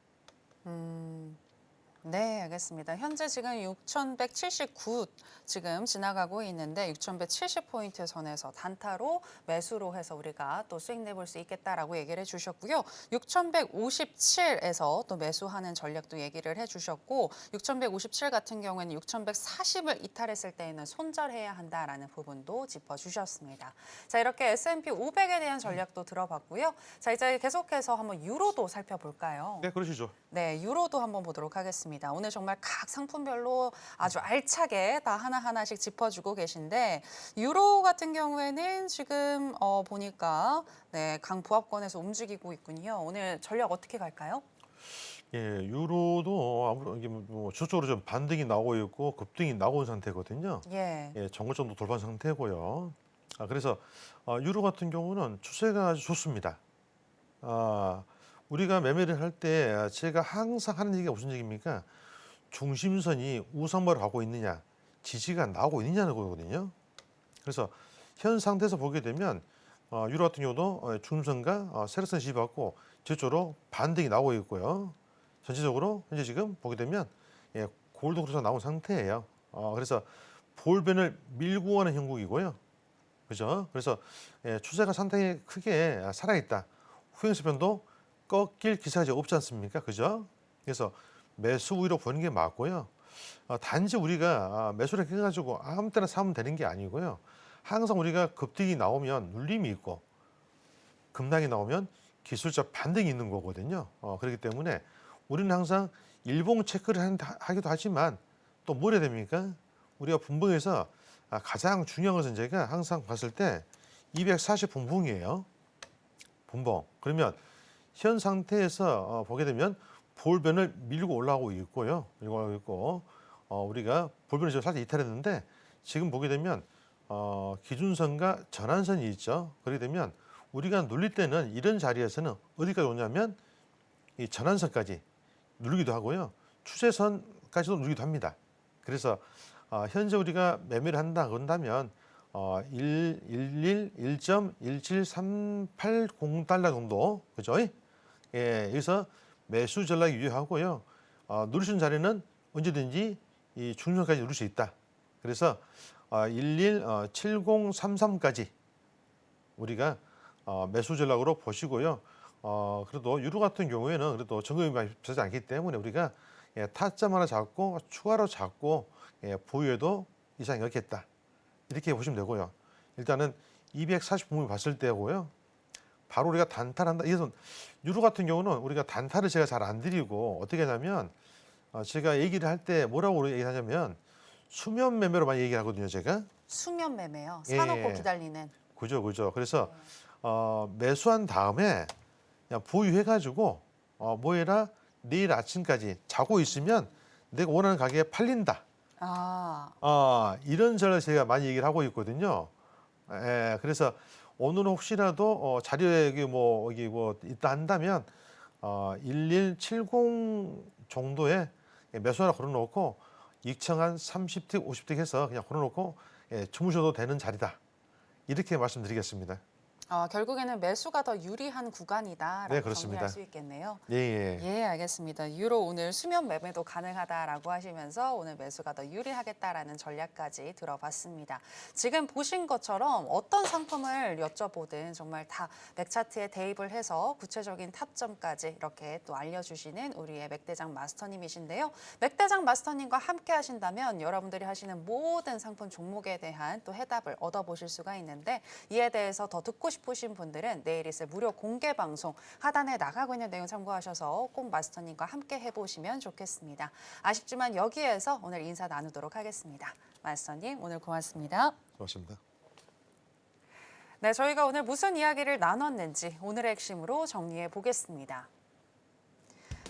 네, 알겠습니다. 현재 지금 6,179 지금 지나가고 있는데 6,170포인트 선에서 단타로 매수로 해서 우리가 또 수익 내볼 수 있겠다라고 얘기를 해주셨고요. 6,157에서 또 매수하는 전략도 얘기를 해주셨고 6,157 같은 경우에는 6,140을 이탈했을 때에는 손절해야 한다라는 부분도 짚어주셨습니다. 자, 이렇게 S&P 500에 대한 전략도 들어봤고요. 자, 이제 계속해서 한번 유로도 살펴볼까요? 네, 그러시죠. 네, 유로도 한번 보도록 하겠습니다. 오늘 정말 각 상품별로 아주 알차게 다 하나하나씩 짚어주고 계신데 유로 같은 경우에는 지금 보니까 네, 강보합권에서 움직이고 있군요. 오늘 전략 어떻게 갈까요? 예, 유로도 아무래도 이게 뭐 주적으로 좀 반등이 나오고 있고 급등이 나온 상태거든요. 예. 예, 정고점도 돌파한 상태고요. 그래서 유로 같은 경우는 추세가 아주 좋습니다. 우리가 매매를 할 때 제가 항상 하는 얘기가 무슨 얘기입니까? 중심선이 우상바로 가고 있느냐, 지지가 나오고 있느냐는 거거든요. 그래서 현 상태에서 보게 되면 유로 같은 경우도 중심선과 세력선 지지받고 저쪽으로 반등이 나오고 있고요. 전체적으로 현재 지금 보게 되면 골드 크로스가 나온 상태예요. 그래서 볼벤을 밀고 가는 형국이고요. 그죠? 그래서 추세가 상당히 크게 살아있다. 후행스편도 꺾일 기사가 없지 않습니까? 그죠? 그래서 매수 우위로 보는 게 맞고요. 단지 우리가 매수를 해가지고 아무 때나 사면 되는 게 아니고요. 항상 우리가 급등이 나오면 눌림이 있고 급락이 나오면 기술적 반등이 있는 거거든요. 그렇기 때문에 우리는 항상 일봉 체크를 하기도 하지만 또 뭘 해야 됩니까? 우리가 분봉에서 가장 중요한 것은 제가 항상 봤을 때 240 분봉이에요. 분봉. 그러면 현 상태에서 보게 되면 볼벤을 밀고 올라오고 있고요. 밀고 올라오고 있고 우리가 볼벤을 지금 살짝 이탈했는데 지금 보게 되면 기준선과 전환선이 있죠. 그렇게 되면 우리가 눌릴 때는 이런 자리에서는 어디까지 오냐면 이 전환선까지 누르기도 하고요. 추세선까지도 누르기도 합니다. 그래서 현재 우리가 매매를 한다 그런다면 1.17380달러 정도, 그죠? 예, 여기서 매수 전략이 유효하고요. 누르신 자리는 언제든지 이 중선까지 누를 수 있다. 그래서 117033까지 우리가 매수 전략으로 보시고요. 그래도 유로 같은 경우에는 그래도 정금이 많이 비싸지 않기 때문에 우리가 타점 하나 잡고 추가로 잡고 보유해도 이상이 없겠다. 이렇게 보시면 되고요. 일단은 240분을 봤을 때고요. 바로 우리가 단타를 한다. 이것은 유로 같은 경우는 우리가 단타를 제가 잘 안 드리고 어떻게 하냐면 제가 얘기를 할 때 뭐라고 얘기하냐면 수면 매매로 많이 얘기하거든요. 제가. 수면 매매요. 사놓고 예. 기다리는. 그죠, 그죠. 그래서 매수한 다음에 그냥 보유해가지고 뭐해라 내일 아침까지 자고 있으면 내가 원하는 가격에 팔린다. 이런 전략을 제가 많이 얘기를 하고 있거든요. 그래서 오늘 혹시라도 자료에 이게 뭐 있다 한다면 1170 정도에 매수 하나 걸어놓고 익청 한 30틱, 50틱 해서 그냥 걸어놓고 주무셔도 되는 자리다. 이렇게 말씀드리겠습니다. 결국에는 매수가 더 유리한 구간이다라고 네, 그렇습니다. 정리할 수 있겠네요. 예. 예, 알겠습니다. 유로 오늘 수면 매매도 가능하다라고 하시면서 오늘 매수가 더 유리하겠다라는 전략까지 들어봤습니다. 지금 보신 것처럼 어떤 상품을 여쭤보든 정말 다 맥차트에 대입을 해서 구체적인 타점까지 이렇게 또 알려주시는 우리의 맥대장 마스터님이신데요. 맥대장 마스터님과 함께 하신다면 여러분들이 하시는 모든 상품 종목에 대한 또 해답을 얻어보실 수가 있는데 이에 대해서 더 듣고 싶으신 분들은 내일 있을 무료 공개 방송 하단에 나가고 있는 내용 참고하셔서 꼭 마스터님과 함께 해보시면 좋겠습니다. 아쉽지만 여기에서 오늘 인사 나누도록 하겠습니다. 마스터님 오늘 고맙습니다. 고맙습니다. 네, 저희가 오늘 무슨 이야기를 나눴는지 오늘의 핵심으로 정리해 보겠습니다.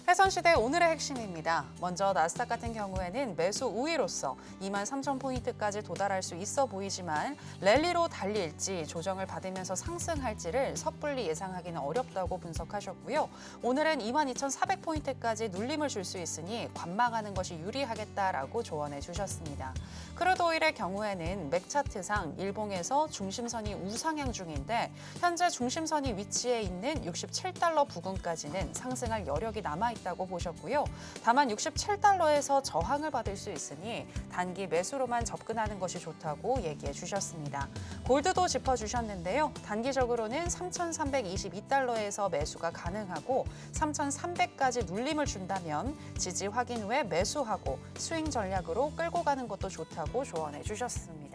해선시대 오늘의 핵심입니다. 먼저 나스닥 같은 경우에는 매수 우위로서 23,000포인트까지 도달할 수 있어 보이지만 랠리로 달릴지 조정을 받으면서 상승할지를 섣불리 예상하기는 어렵다고 분석하셨고요. 오늘은 22,400포인트까지 눌림을 줄 수 있으니 관망하는 것이 유리하겠다라고 조언해 주셨습니다. 크루드 오일의 경우에는 맥차트상 일봉에서 중심선이 우상향 중인데 현재 중심선이 위치해 있는 67달러 부근까지는 상승할 여력이 남아있습니다. 적당했다고 보셨고요. 다만 67달러에서 저항을 받을 수 있으니 단기 매수로만 접근하는 것이 좋다고 얘기해 주셨습니다. 골드도 짚어주셨는데요. 단기적으로는 3,322달러에서 매수가 가능하고 3,300까지 눌림을 준다면 지지 확인 후에 매수하고 스윙 전략으로 끌고 가는 것도 좋다고 조언해 주셨습니다.